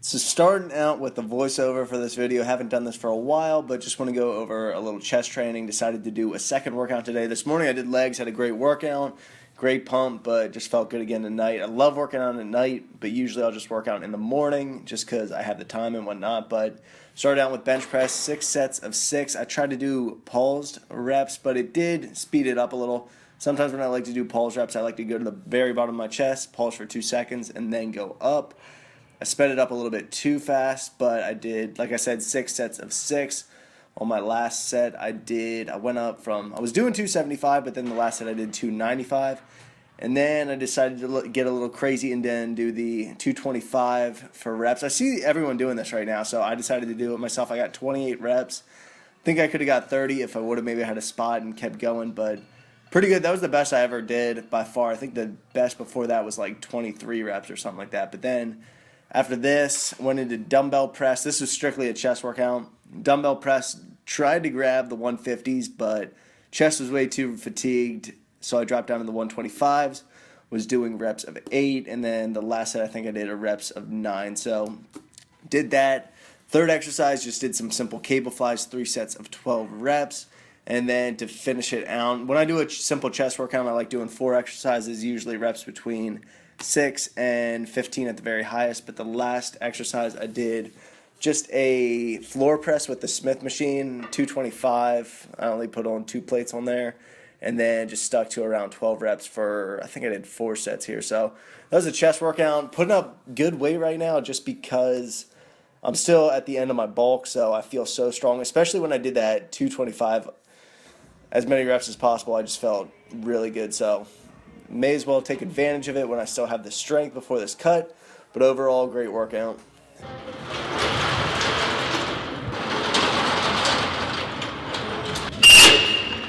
So starting out with the voiceover for this video, haven't done this for a while, but just want to go over a little chest training. Decided to do a second workout today. This morning I did legs, had a great workout, great pump, but just felt good again tonight. I love working out at night, but usually I'll just work out in the morning just because I have the time and whatnot. But started out with bench press, 6 sets of 6. I tried to do paused reps, but it did speed it up a little. Sometimes when I like to do pause reps, I like to go to the very bottom of my chest, pause for 2 seconds, and then go up. I sped it up a little bit too fast, but I did, like I said, 6 sets of 6. On my last set, I went up from, I was doing 275, but then the last set I did 295. And then I decided to get a little crazy and then do the 225 for reps. I see everyone doing this right now, so I decided to do it myself. I got 28 reps. I think I could have got 30 if I would have maybe had a spot and kept going, but pretty good. That was the best I ever did by far. I think the best before that was like 23 reps or something like that. But then after this, went into dumbbell press. This was strictly a chest workout. Dumbbell press, tried to grab the 150s, but chest was way too fatigued, so I dropped down to the 125s, was doing reps of 8, and then the last set I think I did a reps of 9. So did that. Third exercise, just did some simple cable flies, 3 sets of 12 reps. And then to finish it out, when I do a simple chest workout, I like doing 4 exercises, usually reps between 6 and 15 at the very highest. But the last exercise I did just a floor press with the Smith machine, 225. I only put on 2 plates on there, and then just stuck to around 12 reps for, I think I did 4 sets here. So that was a chest workout. Putting up good weight right now just because I'm still at the end of my bulk, so I feel so strong, especially when I did that 225, as many reps as possible. I just felt really good, so may as well take advantage of it when I still have the strength before this cut. But overall, great workout.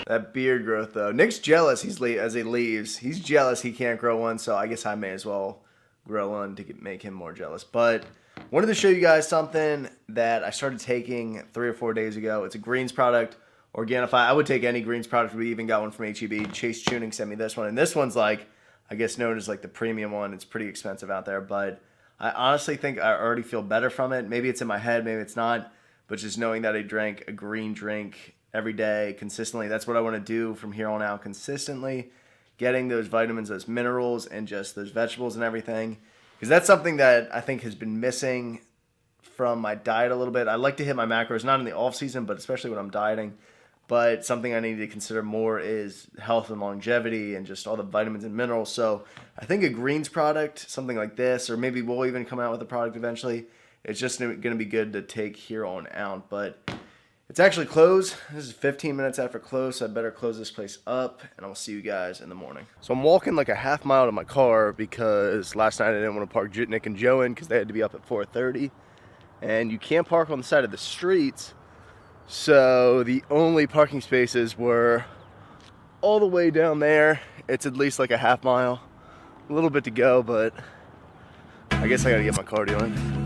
That beard growth, though. Nick's jealous as he leaves. He's jealous he can't grow one, so I guess I may as well grow one to make him more jealous. But wanted to show you guys something that I started taking 3 or 4 days ago. It's a greens product. Organifi. I would take any greens product. We even got one from HEB. Chase Tuning sent me this one. And this one's like, I guess known as like the premium one. It's pretty expensive out there. But I honestly think I already feel better from it. Maybe it's in my head. Maybe it's not. But just knowing that I drank a green drink every day consistently, that's what I want to do from here on out consistently. Getting those vitamins, those minerals, and just those vegetables and everything. Because that's something that I think has been missing from my diet a little bit. I like to hit my macros, not in the off season, but especially when I'm dieting. But something I need to consider more is health and longevity and just all the vitamins and minerals. So I think a greens product, something like this, or maybe we'll even come out with a product eventually, it's just going to be good to take here on out. But it's actually closed. This is 15 minutes after close, so I better close this place up, and I'll see you guys in the morning. So I'm walking like a half mile to my car because last night I didn't want to park Nick and Joe in because they had to be up at 4:30. And you can't park on the side of the streets. So the only parking spaces were all the way down there. It's at least like a half mile, a little bit to go, but I guess I gotta get my cardio in.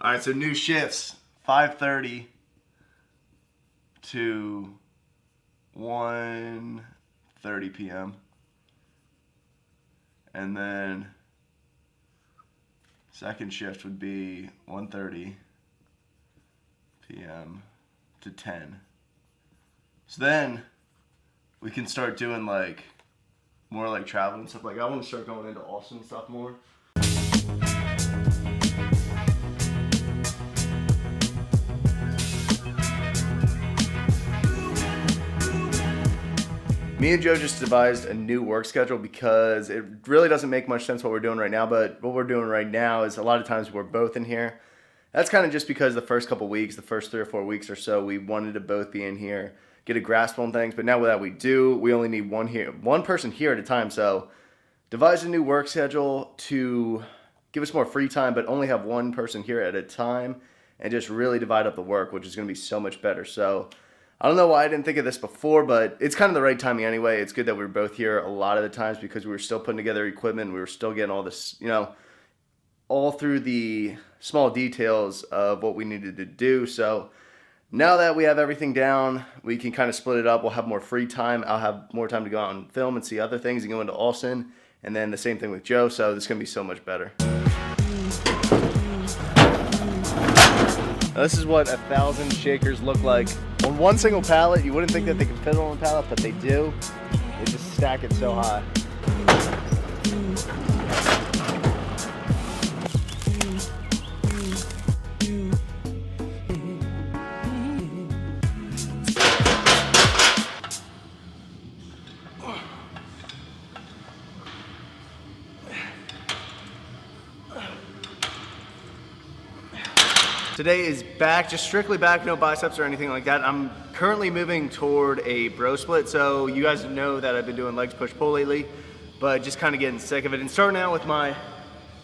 All right, so new shifts, 5:30 to 1:30 p.m. And then second shift would be 1:30 p.m. to 10. So then we can start doing like more like traveling and stuff. Like I want to start going into Austin and stuff more. Me and Joe just devised a new work schedule because it really doesn't make much sense what we're doing right now, but what we're doing right now is a lot of times we're both in here. That's kind of just because the first couple weeks, the first 3 or 4 weeks or so, we wanted to both be in here, get a grasp on things, but now that we do, we only need one person here at a time, so devised a new work schedule to give us more free time, but only have one person here at a time and just really divide up the work, which is going to be so much better. So I don't know why I didn't think of this before, but it's kind of the right timing anyway. It's good that we were both here a lot of the times because we were still putting together equipment. We were still getting all this, all through the small details of what we needed to do. So now that we have everything down, we can kind of split it up. We'll have more free time. I'll have more time to go out and film and see other things and go into Austin. And then the same thing with Joe. So this is going to be so much better. Now, this is what 1,000 shakers look like. On one single pallet, you wouldn't think that they can fit on one pallet, but they do. They just stack it so high. Today is back, just strictly back, no biceps or anything like that. I'm currently moving toward a bro split, so you guys know that I've been doing legs push pull lately, but just kind of getting sick of it. And starting out with my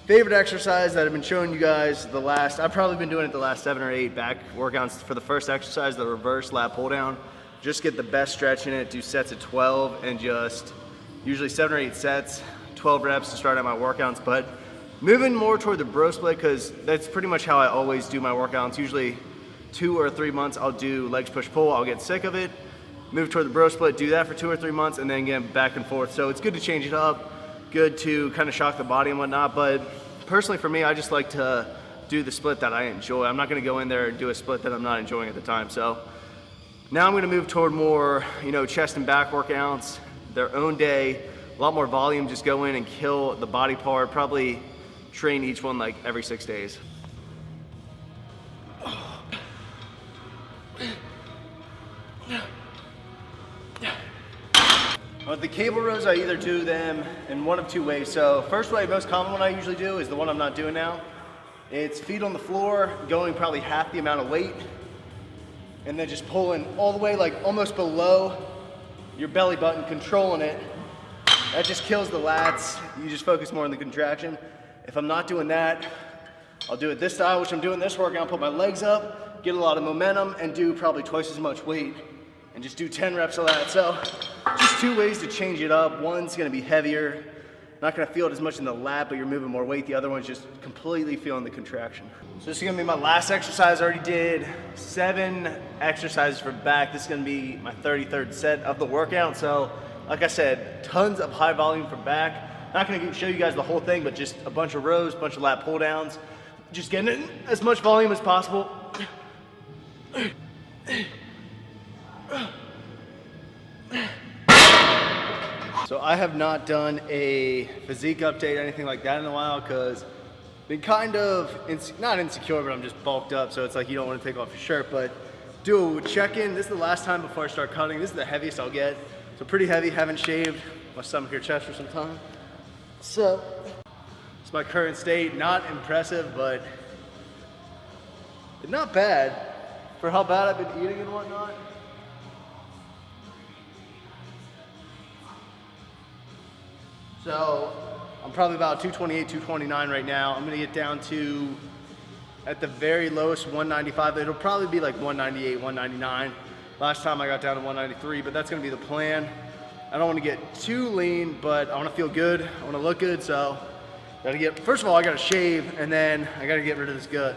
favorite exercise that I've been showing you guys I've probably been doing it the last 7 or 8 back workouts. For the first exercise, the reverse lat pull down, just get the best stretch in it, do sets of 12 and just usually 7 or 8 sets, 12 reps to start out my workouts. But moving more toward the bro split, because that's pretty much how I always do my workouts. Usually 2 or 3 months I'll do legs push pull, I'll get sick of it, move toward the bro split, do that for 2 or 3 months, and then get back and forth. So it's good to change it up, good to kind of shock the body and whatnot. But personally for me, I just like to do the split that I enjoy. I'm not going to go in there and do a split that I'm not enjoying at the time. So now I'm going to move toward more, chest and back workouts, their own day, a lot more volume, just go in and kill the body part, probably train each one like every 6 days. With the cable rows, I either do them in one of 2 ways. So first way, most common one I usually do is the one I'm not doing now. It's feet on the floor, going probably half the amount of weight, and then just pulling all the way like almost below your belly button, controlling it. That just kills the lats. You just focus more on the contraction. If I'm not doing that, I'll do it this style, which I'm doing this workout, put my legs up, get a lot of momentum, and do probably twice as much weight, and just do 10 reps of that. So just 2 ways to change it up. One's gonna be heavier, not gonna feel it as much in the lat, but you're moving more weight. The other one's just completely feeling the contraction. So this is gonna be my last exercise. I already did 7 exercises for back. This is gonna be my 33rd set of the workout. So like I said, tons of high volume for back. Not gonna show you guys the whole thing, but just a bunch of rows, bunch of lat pull downs. Just getting in as much volume as possible. So I have not done a physique update, anything like that in a while, because been kind of, not insecure, but I'm just bulked up. So it's like you don't want to take off your shirt, but do a check-in. This is the last time before I start cutting. This is the heaviest I'll get. So pretty heavy, haven't shaved my stomach or chest for some time. So it's my current state. Not impressive, but not bad for how bad I've been eating and whatnot. So I'm probably about 228, 229 right now. I'm gonna get down to, at the very lowest, 195. It'll probably be like 198, 199. Last time I got down to 193, but that's gonna be the plan. I don't wanna get too lean, but I wanna feel good. I wanna look good, so first of all, I gotta shave, and then I gotta get rid of this gut.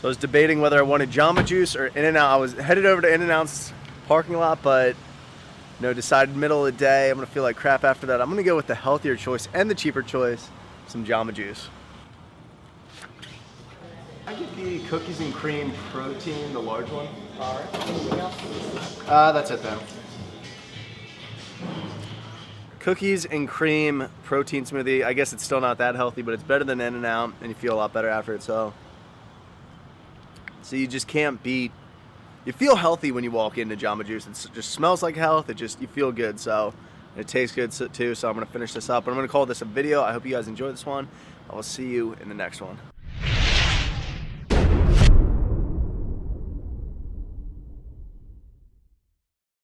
So I was debating whether I wanted Jamba Juice or In-N-Out. I was headed over to In-N-Out's parking lot, but decided middle of the day, I'm gonna feel like crap after that. I'm gonna go with the healthier choice and the cheaper choice, some Jamba Juice. I get the cookies and cream protein, the large one. All right, anything else? That's it then. Cookies and cream protein smoothie. I guess it's still not that healthy, but it's better than In-N-Out, and you feel a lot better after it. So you just can't beat. You feel healthy when you walk into Jamba Juice. It just smells like health. You feel good. So it tastes good too. So I'm gonna finish this up. I'm gonna call this a video. I hope you guys enjoyed this one. I will see you in the next one.